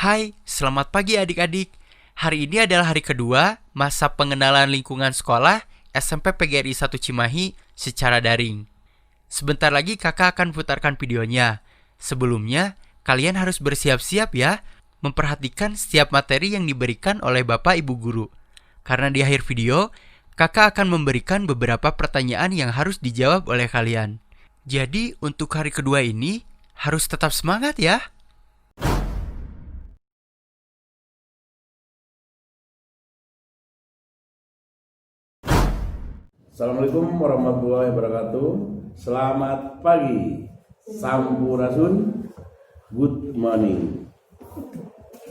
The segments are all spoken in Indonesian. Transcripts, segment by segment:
Hai, selamat pagi adik-adik. Hari ini adalah hari kedua masa pengenalan lingkungan sekolah SMP PGRI 1 Cimahi secara daring. Sebentar lagi kakak akan putarkan videonya. Sebelumnya, kalian harus bersiap-siap ya, memperhatikan setiap materi yang diberikan oleh Bapak Ibu Guru. Karena di akhir video, kakak akan memberikan beberapa pertanyaan yang harus dijawab oleh kalian. Jadi, untuk hari kedua ini, harus tetap semangat ya. Assalamualaikum warahmatullahi wabarakatuh. Selamat pagi. Sampurasun. Good morning.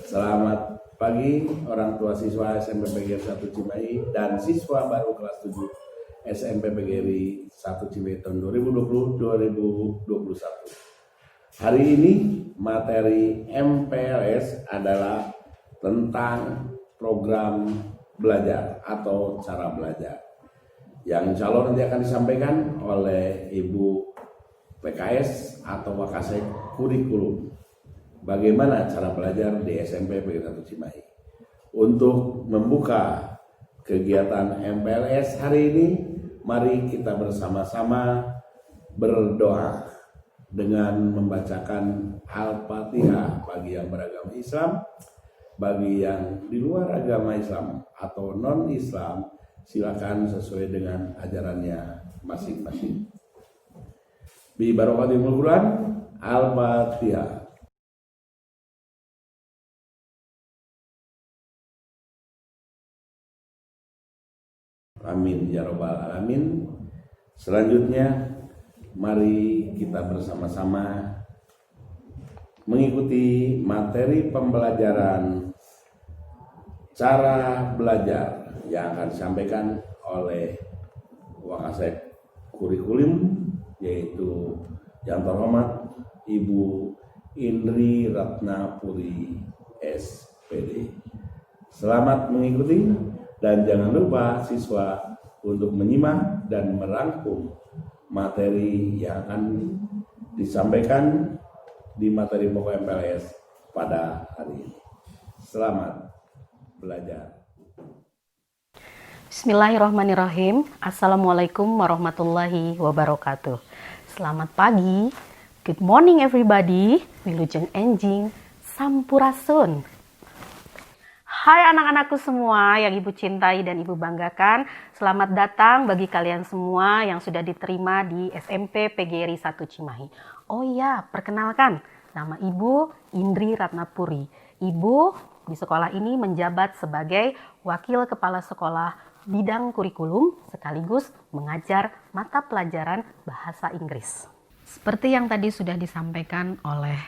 Selamat pagi orang tua siswa SMP PGRI 1 Cimahi dan siswa baru kelas 7 SMP PGRI 1 Cimahi tahun 2020-2021. Hari ini materi MPLS adalah tentang program belajar atau cara belajar, yang insya Allah nanti akan disampaikan oleh Ibu PKS atau Wakasek Kurikulum. Bagaimana cara belajar di SMP PGRI 1 Cimahi. Untuk membuka kegiatan MPLS hari ini, mari kita bersama-sama berdoa dengan membacakan Al-Fatihah bagi yang beragama Islam, bagi yang di luar agama Islam atau non-Islam, silakan sesuai dengan ajarannya masing-masing. Bi barakatil Quran, Al-Fatihah. Amin ya robbal alamin. Selanjutnya, mari kita bersama-sama mengikuti materi pembelajaran cara belajar yang akan disampaikan oleh Wakasek Kurikulum, yaitu yang terhormat Ibu Indri Ratnapuri SPD. Selamat mengikuti dan jangan lupa siswa untuk menyimak dan merangkum materi yang akan disampaikan di materi pokok MPLS pada hari ini. Selamat belajar. Bismillahirrahmanirrahim. Assalamualaikum warahmatullahi wabarakatuh. Selamat pagi. Good morning everybody. Wilujeng enjing. Sampurasun. Hai anak-anakku semua yang ibu cintai dan ibu banggakan. Selamat datang bagi kalian semua yang sudah diterima di SMP PGRI 1 Cimahi. Oh iya, perkenalkan. Nama ibu Indri Ratnapuri. Ibu di sekolah ini menjabat sebagai Wakil Kepala Sekolah Bidang Kurikulum sekaligus mengajar mata pelajaran Bahasa Inggris. Seperti yang tadi sudah disampaikan oleh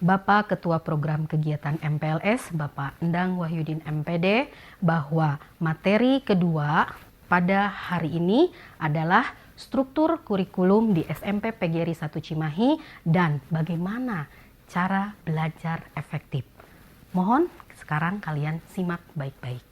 Bapak Ketua Program Kegiatan MPLS, Bapak Endang Wahyudin MPD, bahwa materi kedua pada hari ini adalah struktur kurikulum di SMP PGRI 1 Cimahi dan bagaimana cara belajar efektif. Mohon sekarang kalian simak baik-baik.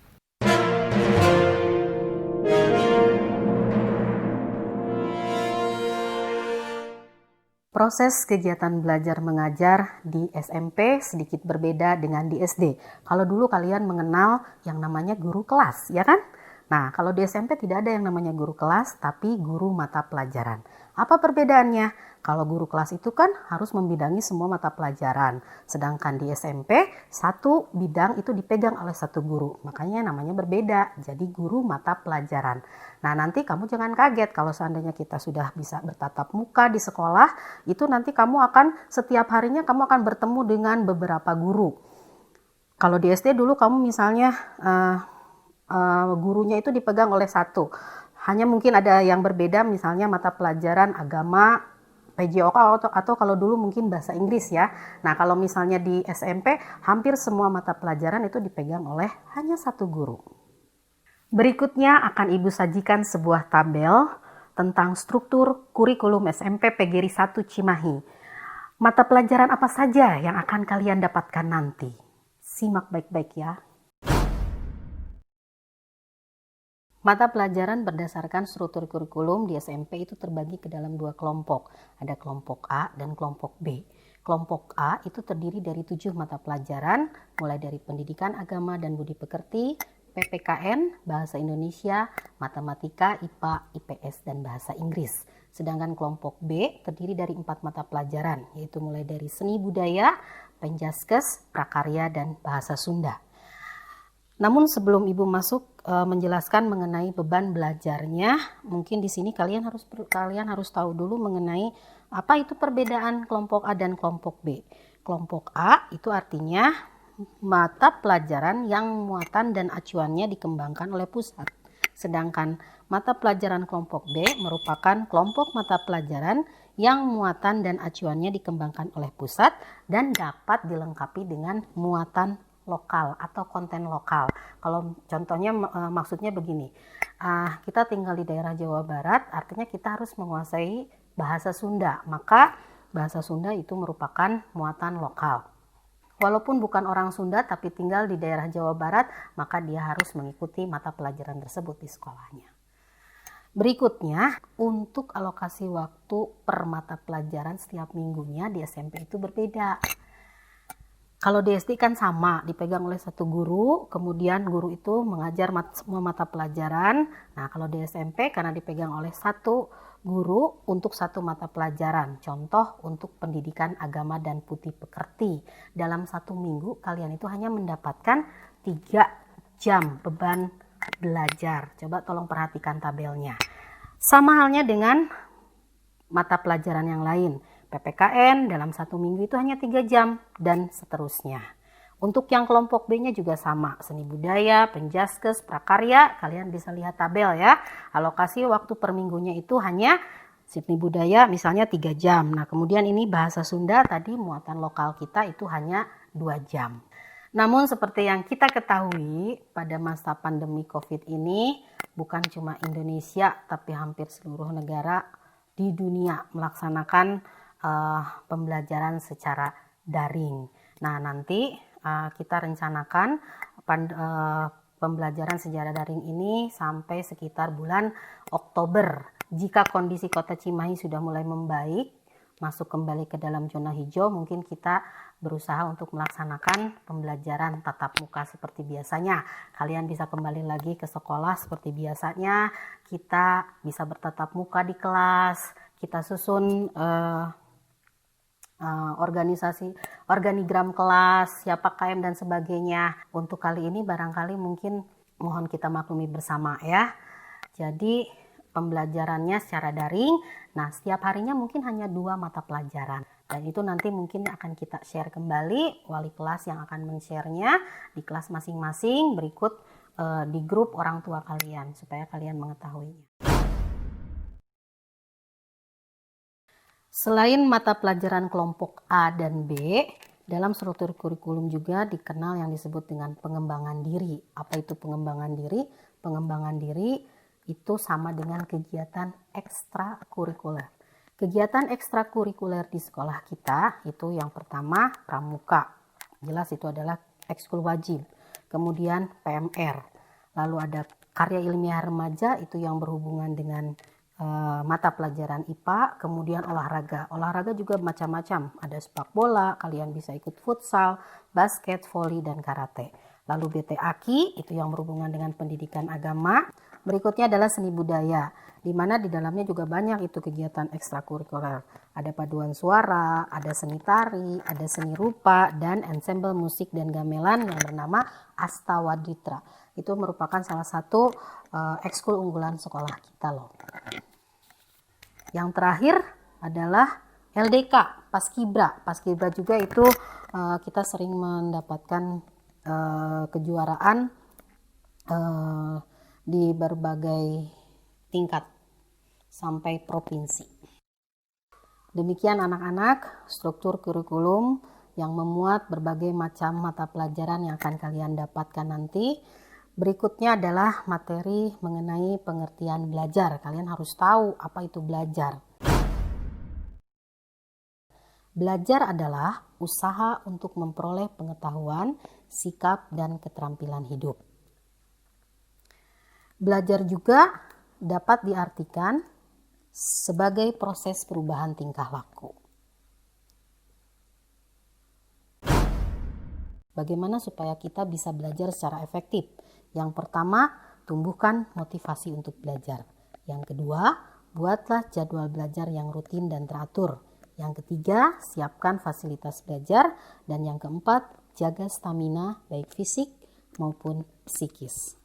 Proses kegiatan belajar mengajar di SMP sedikit berbeda dengan di SD. Kalau dulu kalian mengenal yang namanya guru kelas, ya kan? Nah, kalau di SMP tidak ada yang namanya guru kelas, tapi guru mata pelajaran. Apa perbedaannya? Kalau guru kelas itu kan harus membidangi semua mata pelajaran. Sedangkan di SMP, satu bidang itu dipegang oleh satu guru. Makanya namanya berbeda, jadi guru mata pelajaran. Nah, nanti kamu jangan kaget kalau seandainya kita sudah bisa bertatap muka di sekolah, itu nanti kamu akan setiap harinya kamu akan bertemu dengan beberapa guru. Kalau di SD dulu kamu misalnya gurunya itu dipegang oleh satu. Hanya mungkin ada yang berbeda, misalnya mata pelajaran agama, PJOK atau kalau dulu mungkin bahasa Inggris ya. Nah, kalau misalnya di SMP, hampir semua mata pelajaran itu dipegang oleh hanya satu guru. Berikutnya akan Ibu sajikan sebuah tabel tentang struktur kurikulum SMP PGRI 1 Cimahi. Mata pelajaran apa saja yang akan kalian dapatkan nanti? Simak baik-baik ya. Mata pelajaran berdasarkan struktur kurikulum di SMP itu terbagi ke dalam dua kelompok. Ada kelompok A dan kelompok B. Kelompok A itu terdiri dari 7 mata pelajaran, mulai dari pendidikan agama dan budi pekerti, PPKN, bahasa Indonesia, matematika, IPA, IPS, dan bahasa Inggris. Sedangkan kelompok B terdiri dari 4 mata pelajaran, yaitu mulai dari seni budaya, penjaskes, prakarya, dan bahasa Sunda. Namun sebelum Ibu masuk menjelaskan mengenai beban belajarnya, mungkin di sini kalian harus tahu dulu mengenai apa itu perbedaan kelompok A dan kelompok B. Kelompok A itu artinya mata pelajaran yang muatan dan acuannya dikembangkan oleh pusat. Sedangkan mata pelajaran kelompok B merupakan kelompok mata pelajaran yang muatan dan acuannya dikembangkan oleh pusat dan dapat dilengkapi dengan muatan lokal atau konten lokal. Kalau contohnya maksudnya begini, kita tinggal di daerah Jawa Barat, artinya kita harus menguasai bahasa Sunda, maka bahasa Sunda itu merupakan muatan lokal. Walaupun bukan orang Sunda tapi tinggal di daerah Jawa Barat, maka dia harus mengikuti mata pelajaran tersebut di sekolahnya. Berikutnya, untuk alokasi waktu per mata pelajaran setiap minggunya di SMP itu berbeda. Kalau di SD kan sama, dipegang oleh satu guru, kemudian guru itu mengajar semua mata pelajaran. Nah, kalau di SMP karena dipegang oleh satu guru untuk satu mata pelajaran. Contoh untuk pendidikan agama dan budi pekerti. Dalam satu minggu kalian itu hanya mendapatkan 3 jam beban belajar. Coba tolong perhatikan tabelnya. Sama halnya dengan mata pelajaran yang lain. PPKN dalam satu minggu itu hanya 3 jam dan seterusnya. Untuk yang kelompok B-nya juga sama, seni budaya, penjaskes, prakarya, kalian bisa lihat tabel ya. Alokasi waktu per minggunya itu hanya seni budaya misalnya 3 jam. Nah, kemudian ini bahasa Sunda tadi muatan lokal kita itu hanya 2 jam. Namun seperti yang kita ketahui pada masa pandemi COVID ini, bukan cuma Indonesia tapi hampir seluruh negara di dunia melaksanakan pembelajaran secara daring. Nah, nanti kita rencanakan pembelajaran secara daring ini sampai sekitar bulan Oktober. Jika kondisi Kota Cimahi sudah mulai membaik, masuk kembali ke dalam zona hijau, mungkin kita berusaha untuk melaksanakan pembelajaran tatap muka seperti biasanya. Kalian bisa kembali lagi ke sekolah seperti biasanya. Kita bisa bertatap muka di kelas. Kita susun organigram kelas, siapa KM dan sebagainya. Untuk kali ini barangkali mungkin mohon kita maklumi bersama ya. Jadi pembelajarannya secara daring. Nah, setiap harinya mungkin hanya 2 mata pelajaran. Dan itu nanti mungkin akan kita share kembali, wali kelas yang akan men-share-nya di kelas masing-masing berikut di grup orang tua kalian supaya kalian mengetahuinya. Selain mata pelajaran kelompok A dan B, dalam struktur kurikulum juga dikenal yang disebut dengan pengembangan diri. Apa itu pengembangan diri? Pengembangan diri itu sama dengan kegiatan ekstrakurikuler. Kegiatan ekstrakurikuler di sekolah kita itu yang pertama pramuka. Jelas itu adalah ekskul wajib. Kemudian PMR. Lalu ada karya ilmiah remaja itu yang berhubungan dengan mata pelajaran IPA, kemudian olahraga. Olahraga juga macam-macam. Ada sepak bola, kalian bisa ikut futsal, basket, voli, dan karate. Lalu BTAKI, itu yang berhubungan dengan pendidikan agama. Berikutnya adalah seni budaya, di mana di dalamnya juga banyak itu kegiatan ekstrakurikuler. Ada paduan suara, ada seni tari, ada seni rupa, dan ensemble musik dan gamelan yang bernama Astawaditra. Itu merupakan salah satu ekskul unggulan sekolah kita loh. Yang terakhir adalah LDK, Paskibra. Paskibra juga itu kita sering mendapatkan kejuaraan di berbagai tingkat sampai provinsi. Demikian anak-anak, struktur kurikulum yang memuat berbagai macam mata pelajaran yang akan kalian dapatkan nanti. Berikutnya adalah materi mengenai pengertian belajar. Kalian harus tahu apa itu belajar. Belajar adalah usaha untuk memperoleh pengetahuan, sikap, dan keterampilan hidup. Belajar juga dapat diartikan sebagai proses perubahan tingkah laku. Bagaimana supaya kita bisa belajar secara efektif? Yang pertama, tumbuhkan motivasi untuk belajar. Yang kedua, buatlah jadwal belajar yang rutin dan teratur. Yang ketiga, siapkan fasilitas belajar. Dan yang keempat, jaga stamina baik fisik maupun psikis.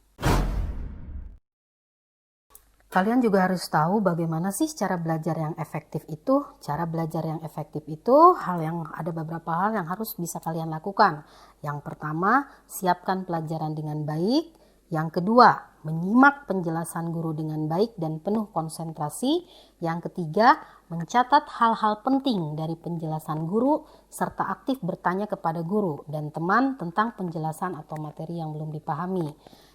Kalian juga harus tahu bagaimana sih cara belajar yang efektif itu. Cara belajar yang efektif itu ada beberapa hal yang harus bisa kalian lakukan. Yang pertama, siapkan pelajaran dengan baik. Yang kedua, menyimak penjelasan guru dengan baik dan penuh konsentrasi. Yang ketiga, mencatat hal-hal penting dari penjelasan guru serta aktif bertanya kepada guru dan teman tentang penjelasan atau materi yang belum dipahami.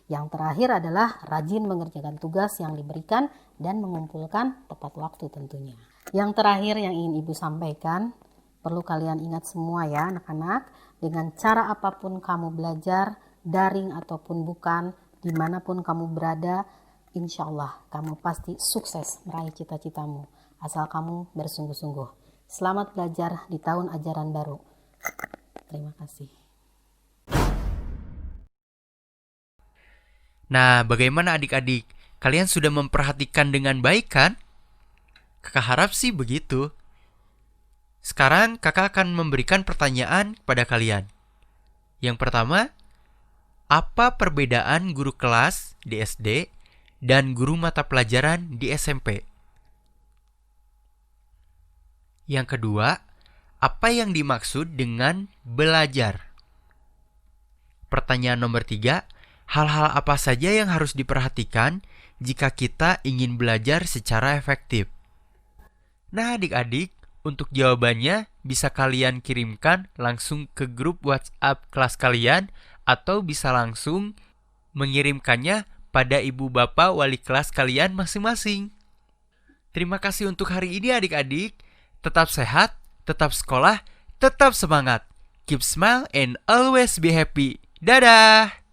Yang terakhir adalah rajin mengerjakan tugas yang diberikan dan mengumpulkan tepat waktu tentunya. Yang terakhir yang ingin Ibu sampaikan, perlu kalian ingat semua ya anak-anak, dengan cara apapun kamu belajar, daring ataupun bukan, dimanapun kamu berada, insya Allah kamu pasti sukses meraih cita-citamu, asal kamu bersungguh-sungguh. Selamat belajar di tahun ajaran baru. Terima kasih. Nah, bagaimana adik-adik? Kalian sudah memperhatikan dengan baik kan? Kakak harap sih begitu. Sekarang kakak akan memberikan pertanyaan kepada kalian. Yang pertama, apa perbedaan guru kelas di SD dan guru mata pelajaran di SMP? Yang kedua, apa yang dimaksud dengan belajar? Pertanyaan nomor 3, hal-hal apa saja yang harus diperhatikan jika kita ingin belajar secara efektif? Nah adik-adik, untuk jawabannya bisa kalian kirimkan langsung ke grup WhatsApp kelas kalian atau bisa langsung mengirimkannya pada ibu bapak wali kelas kalian masing-masing. Terima kasih untuk hari ini adik-adik. Tetap sehat, tetap sekolah, tetap semangat. Keep smile and always be happy. Dadah!